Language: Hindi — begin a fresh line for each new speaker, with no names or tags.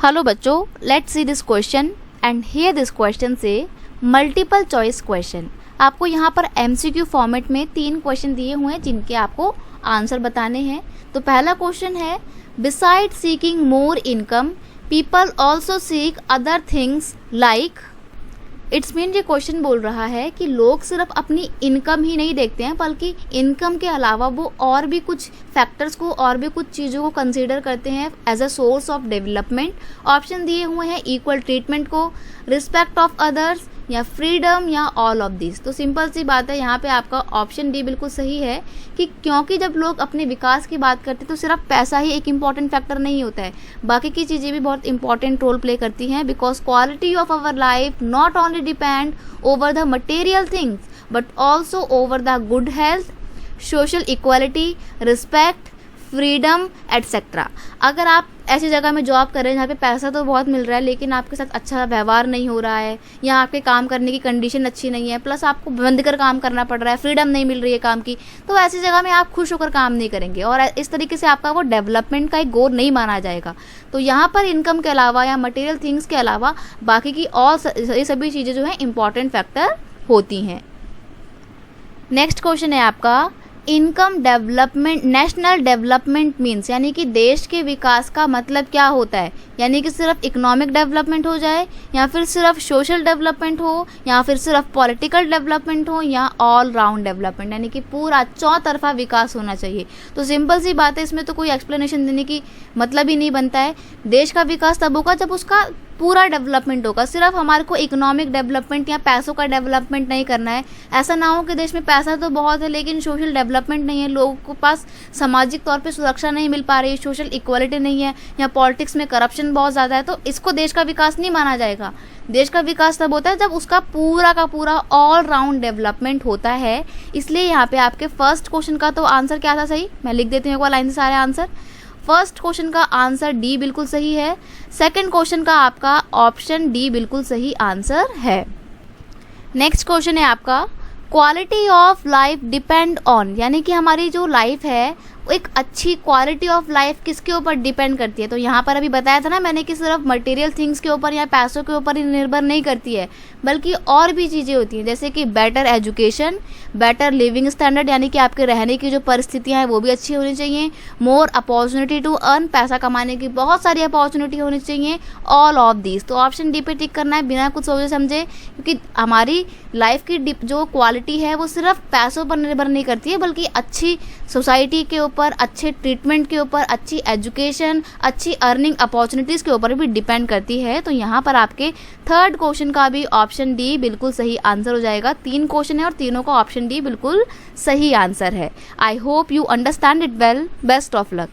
हेलो बच्चों, let's see this question and here this question से मल्टीपल चॉइस क्वेश्चन। आपको यहाँ पर एमसीक्यू फॉर्मेट में 3 क्वेश्चन दिए हुए हैं जिनके आपको आंसर बताने हैं। तो पहला क्वेश्चन है, beside seeking more income people also seek other things like. It's mean ये क्वेश्चन बोल रहा है कि लोग सिर्फ अपनी इनकम ही नहीं देखते हैं बल्कि इनकम के अलावा वो और भी कुछ फैक्टर्स को और भी कुछ चीज़ों को कंसीडर करते हैं as a source of development. Option दिए हुए हैं इक्वल ट्रीटमेंट को, रिस्पेक्ट ऑफ अदर्स या फ्रीडम या ऑल ऑफ दिस। तो सिंपल सी बात है, यहाँ पे आपका ऑप्शन डी बिल्कुल सही है कि क्योंकि जब लोग अपने विकास की बात करते हैं तो सिर्फ पैसा ही एक इम्पॉर्टेंट फैक्टर नहीं होता है, बाकी की चीज़ें भी बहुत इंपॉर्टेंट रोल प्ले करती हैं। Because quality of our life not only depend over the material things but also over the good health, social equality, respect, freedom etcetera. अगर आप ऐसी जगह में जॉब कर रहे हैं जहाँ पे पैसा तो बहुत मिल रहा है लेकिन आपके साथ अच्छा व्यवहार नहीं हो रहा है या आपके काम करने की कंडीशन अच्छी नहीं है, प्लस आपको बंद कर काम करना पड़ रहा है, फ्रीडम नहीं मिल रही है काम की, तो ऐसी जगह में आप खुश होकर काम नहीं करेंगे और इस तरीके से आपका वो डेवलपमेंट का एक गोल नहीं माना जाएगा। तो यहाँ पर इनकम के अलावा या मटेरियल थिंग्स के अलावा बाकी की और ये सभी चीज़ें जो हैं इंपॉर्टेंट फैक्टर होती हैं। नेक्स्ट क्वेश्चन है आपका, income development national development means, यानी कि देश के विकास का मतलब क्या होता है। यानी कि सिर्फ इकोनॉमिक डेवलपमेंट हो जाए या फिर सिर्फ सोशल डेवलपमेंट हो या फिर सिर्फ पॉलिटिकल डेवलपमेंट हो या ऑल राउंड डेवलपमेंट, यानी कि पूरा चौतरफा विकास होना चाहिए। तो सिंपल सी बात है, इसमें तो कोई एक्सप्लेनेशन देने की मतलब ही नहीं बनता है। देश का विकास तब होगा जब उसका पूरा डेवलपमेंट होगा। सिर्फ हमारे को इकोनॉमिक डेवलपमेंट या पैसों का डेवलपमेंट नहीं करना है। ऐसा ना हो कि देश में पैसा तो बहुत है लेकिन सोशल डेवलपमेंट नहीं है, लोगों के पास सामाजिक तौर पे सुरक्षा नहीं मिल पा रही, सोशल इक्वालिटी नहीं है या पॉलिटिक्स में करप्शन बहुत ज़्यादा है, तो इसको देश का विकास नहीं माना जाएगा। देश का विकास तब होता है जब उसका पूरा का पूरा ऑल राउंड डेवलपमेंट होता है। इसलिए यहाँ पे आपके फर्स्ट क्वेश्चन का तो आंसर क्या था सही, मैं लिख देती हूँ एक बार लाइन से सारे आंसर। फर्स्ट क्वेश्चन का आंसर डी बिल्कुल सही है। सेकंड क्वेश्चन का आपका ऑप्शन डी बिल्कुल सही आंसर है। नेक्स्ट क्वेश्चन है आपका, quality of life depend on, यानी कि हमारी जो लाइफ है एक अच्छी क्वालिटी ऑफ लाइफ किसके ऊपर डिपेंड करती है। तो यहाँ पर अभी बताया था ना मैंने कि सिर्फ मटेरियल थिंग्स के ऊपर या पैसों के ऊपर ही निर्भर नहीं करती है बल्कि और भी चीज़ें होती हैं, जैसे कि better education, better living standard, यानी कि आपके रहने की जो परिस्थितियाँ हैं वो भी अच्छी होनी चाहिए, मोर अपॉर्चुनिटी टू अर्न, पैसा कमाने की बहुत सारी अपॉर्चुनिटी होनी चाहिए, ऑल ऑफ दिस। तो ऑप्शन डी पे टिक करना है बिना कुछ सोचे समझे, क्योंकि हमारी लाइफ की जो क्वालिटी है वो सिर्फ पैसों पर निर्भर नहीं करती है बल्कि अच्छी सोसाइटी के ऊपर, अच्छे ट्रीटमेंट के ऊपर, अच्छी एजुकेशन, अच्छी अर्निंग अपॉर्चुनिटीज़ के ऊपर भी डिपेंड करती है। तो यहाँ पर आपके थर्ड क्वेश्चन का भी ऑप्शन डी बिल्कुल सही आंसर हो जाएगा। 3 क्वेश्चन है और तीनों का ऑप्शन डी बिल्कुल सही आंसर है। I hope you understand it well. Best of luck.